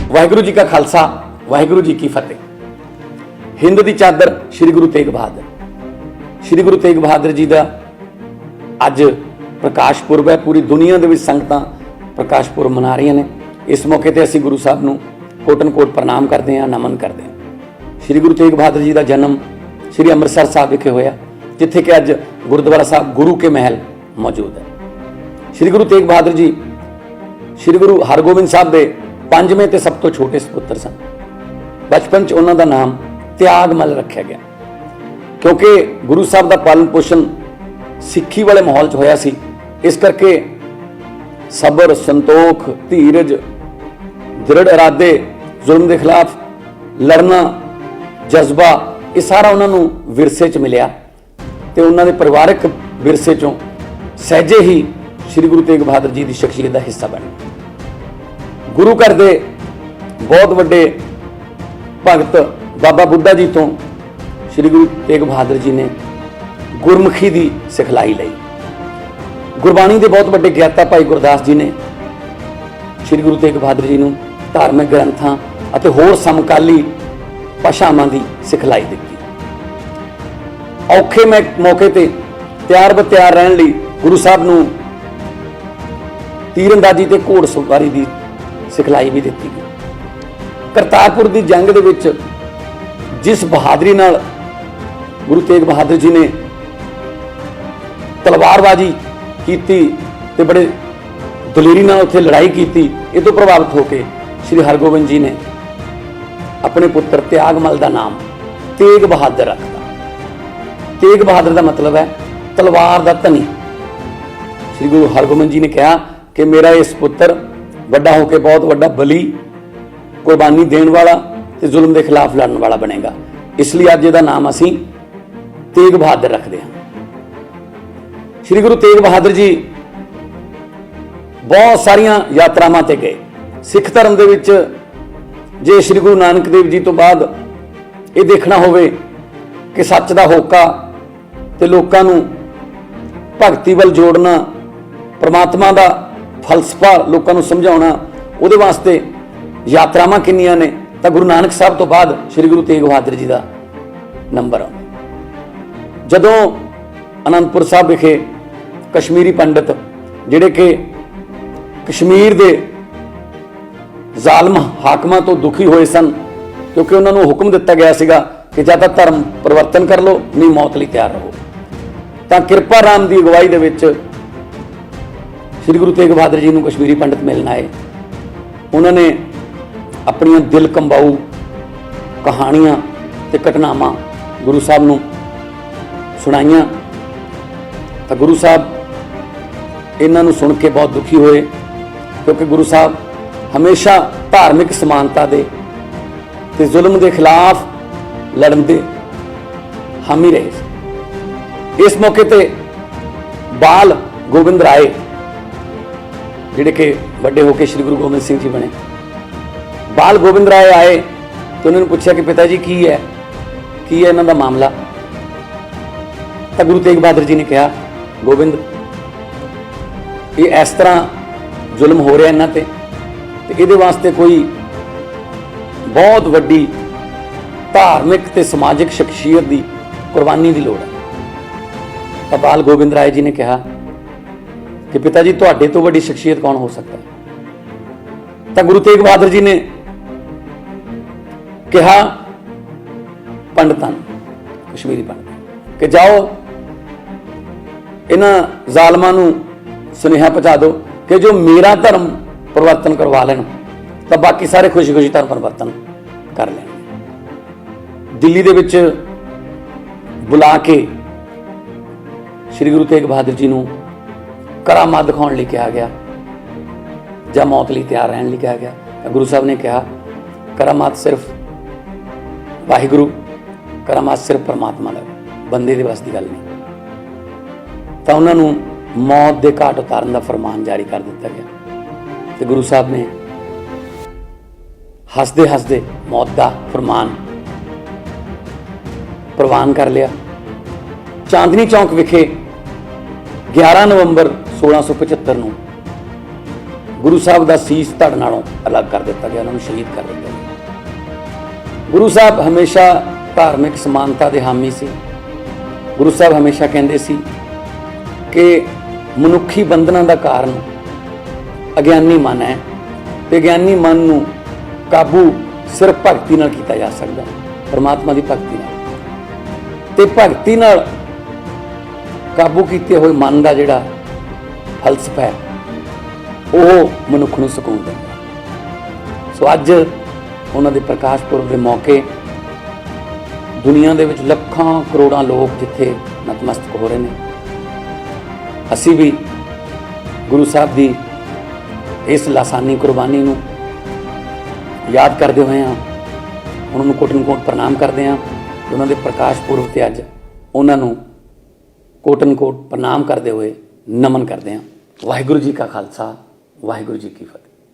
वाहिगुरू जी का खालसा, वाहिगुरू जी की फतेह। हिंद की चादर श्री गुरु तेग बहादुर, श्री गुरु तेग बहादुर जी का अज प्रकाश पुरब है। पूरी दुनिया के संगतां प्रकाश पुरब मना रही ने। इस मौके पर असीं गुरु साहब नूं कोटन कोट प्रणाम करते हैं, नमन करते हैं। श्री गुरु तेग बहादुर जी का जन्म श्री अमृतसर साहब विखे होया, जिथे कि अज गुरुद्वारा साहब गुरु के महल मौजूद है। श्री गुरु तेग बहादुर जी श्री गुरु हरगोबिंद साहब के पंजवें ते सब तो छोटे सपुत्र सन। बचपन च उन्हां दा नाम त्यागमल रखा गया, क्योंकि गुरु साहब का पालन पोषण सिक्खी वाले माहौल च होया सी। इस करके सबर, संतोख, धीरज, दृढ़ इरादे, जुल्म के खिलाफ लड़ना, जज्बा, ये सारा उन्होंने विरसे च मिलिया ते उन्होंने परिवारक विरसे चों सहजे ही श्री गुरु तेग बहादुर जी की शख्सियत का हिस्सा बने। गुरु घर दे बहुत वड्डे भगत बाबा बुड्ढा जी तो श्री गुरु तेग बहादुर जी ने गुरमुखी की सिखलाई लई। गुरबाणी के बहुत वड्डे ज्ञाता भाई गुरदास जी ने श्री गुरु तेग बहादुर जी नूं धार्मिक ग्रंथां अते होर समकाली भाषावां की सिखलाई दी। औखे मौके ते तैयार बत्यार रहण लई गुरु साहब नूं तीरंदाजी ते घोड़सवारी की सिखलाई भी दी गई। करतारपुर की जंग दे विच जिस बहादुरी नाल गुरु तेग बहादुर जी ने तलवारबाजी की ते बड़े दलेरी नाल उत्थे लड़ाई की, ये तो प्रभावित होकर श्री हरगोबिंद जी ने अपने पुत्र त्यागमल का नाम तेग बहादुर रखता। तेग बहादुर का मतलब है तलवार का धनी। श्री गुरु हरगोबिंद जी ने कहा कि मेरा इस पुत्र वड्डा होकर बहुत वड्डा बली, कुर्बानी देने वाला ते जुल्म के खिलाफ लड़न वाला बनेगा। इसलिए अज इहदा नाम असीं तेग बहादुर रखते हैं। श्री गुरु तेग बहादुर जी बहुत सारिया यात्रावां ते गए। सिख धर्म दे विच जे श्री गुरु नानक देव जी तो बाद ये देखना होवे कि सच का होका ते लोकां नूं भगती वल जोड़ना, परमात्मा का फलसफा लोकां नूं समझाउणा, उहदे वास्ते यात्रावां किन्नियां ने, तां गुरु नानक साहब तो बाद श्री गुरु तेग बहादुर जी का नंबर आउंदा। जदों आनंदपुर साहब विखे कश्मीरी पंडित जिहड़े कि कश्मीर दे जालम हाकमां तो दुखी होए सन, क्योंकि उन्होंने हुक्म दिता गया सीगा कि या तां धर्म परिवर्तन कर लो, नहीं मौत लई तैयार रहो। तां किरपा राम की अगवाई दे विच श्री गुरु तेग बहादुर जी नूं कश्मीरी पंडित मिलन आए। उन्होंने अपनियां दिल कंबाऊ कहानियां ते घटनावां गुरु साहब नूं सुनाइयां। तो गुरु साहब इन्हां नूं सुन के बहुत दुखी होए, क्योंकि गुरु साहब हमेशा धार्मिक समानता दे ते जुल्म के खिलाफ लड़न दे हामी रहे। इस मौके ते बाल गोबिंद राय जिहड़े कि वड्डे होकर श्री गुरु गोबिंद सिंह जी बने, बाल गोबिंद राय आए तो उन्होंने पूछा कि पिता जी की है इन्हां दा मामला। तो गुरु तेग बहादुर जी ने कहा, गोबिंद ये इस तरह जुल्म हो रहा इन्हां ते इहदे वास्ते कोई बहुत वड्डी धार्मिक ते समाजिक शख्सियत की कुर्बानी की लोड़ है। तो बाल गोबिंद राय जी ने कहा कि पिता जी तुहाडे तो वड्डी शख्सियत कौन हो सकता है। तो गुरु तेग बहादुर जी ने कहा पंडितां कश्मीरी पंडित कि जाओ इन्हां जालमां नूं सुनेहा पहुंचा दो कि जो मेरा धर्म परिवर्तन करवा लें तो बाकी सारे खुशी खुशी धर्म परिवर्तन कर लें। दिल्ली दे विच बुला के श्री गुरु तेग बहादुर जी नूं करामात दिखाउण लई कहा गया, जां मौत लई तैयार रहण लई कहा गया। गुरु साहब ने कहा करामात सिर्फ वाहिगुरू, करामात सिर्फ परमात्मा दा, बंदे दे बस दी गल नहीं। तो उन्होंने मौत के घाट उतारन का फरमान जारी कर दिता गया। तो गुरु साहब ने हसदे हसदे मौत का फरमान प्रवान कर लिया। चांदनी चौक विखे 11 नवंबर 1675 नूं ਗੁਰੂ ਸਾਹਿਬ ਦਾ ਸੀਸ ਧੜ ਨਾਲੋਂ ਅਲੱਗ ਕਰ ਦਿੱਤਾ ਗਿਆ, ਉਹਨਾਂ ਨੂੰ ਸ਼ਹੀਦ ਕਰ ਦਿੱਤਾ ਗਿਆ। ਗੁਰੂ ਸਾਹਿਬ ਹਮੇਸ਼ਾ ਧਾਰਮਿਕ ਸਮਾਨਤਾ ਦੇ ਹਾਮੀ ਸੀ। ਗੁਰੂ ਸਾਹਿਬ ਹਮੇਸ਼ਾ ਕਹਿੰਦੇ ਸੀ ਕਿ ਮਨੁੱਖੀ ਬੰਧਨਾਂ ਦਾ ਕਾਰਨ ਅਗਿਆਨੀ ਮਨ ਹੈ ਤੇ ਗਿਆਨੀ ਮਨ ਨੂੰ ਕਾਬੂ ਸਿਰਫ ਭਗਤੀ ਨਾਲ ਕੀਤਾ ਜਾ ਸਕਦਾ ਹੈ, ਪਰਮਾਤਮਾ ਦੀ ਭਗਤੀ ਨਾਲ। ਤੇ ਭਗਤੀ ਨਾਲ ਕਾਬੂ ਕੀਤੇ ਹੋਏ ਮਨ ਦਾ ਜਿਹੜਾ ਫਲਸਫਾ ਹੈ ਉਹ ਮਨੁੱਖ ਨੂੰ ਸਕੂਨ ਦਿੰਦਾ। ਸੋ ਅੱਜ ਉਹਨਾਂ ਦੇ ਪ੍ਰਕਾਸ਼ ਪੁਰਬ ਦੇ ਮੌਕੇ ਦੁਨੀਆ ਦੇ ਵਿੱਚ ਲੱਖਾਂ ਕਰੋੜਾਂ ਲੋਕ ਜਿੱਥੇ ਨਤਮਸਤਕ ਹੋ ਰਹੇ ਨੇ, ਅਸੀਂ ਵੀ ਗੁਰੂ ਸਾਹਿਬ ਦੀ ਇਸ ਲਾਸਾਨੀ ਕੁਰਬਾਨੀ ਨੂੰ ਯਾਦ ਕਰਦੇ ਹੋਏ ਹਾਂ, ਉਹਨਾਂ ਨੂੰ ਕੋਟਨ-ਕੋਟ ਪ੍ਰਣਾਮ ਕਰਦੇ ਹਾਂ। ਉਹਨਾਂ ਦੇ ਪ੍ਰਕਾਸ਼ ਪੁਰਬ ਤੇ ਅੱਜ ਉਹਨਾਂ ਨੂੰ ਕੋਟਨ-ਕੋਟ ਪ੍ਰਣਾਮ ਕਰਦੇ ਹੋਏ ਨਮਨ ਕਰਦੇ ਹਾਂ। ਵਾਹਿਗੁਰੂ ਜੀ ਕਾ ਖਾਲਸਾ, ਵਾਹਿਗੁਰੂ ਜੀ ਕੀ ਫਤਿਹ।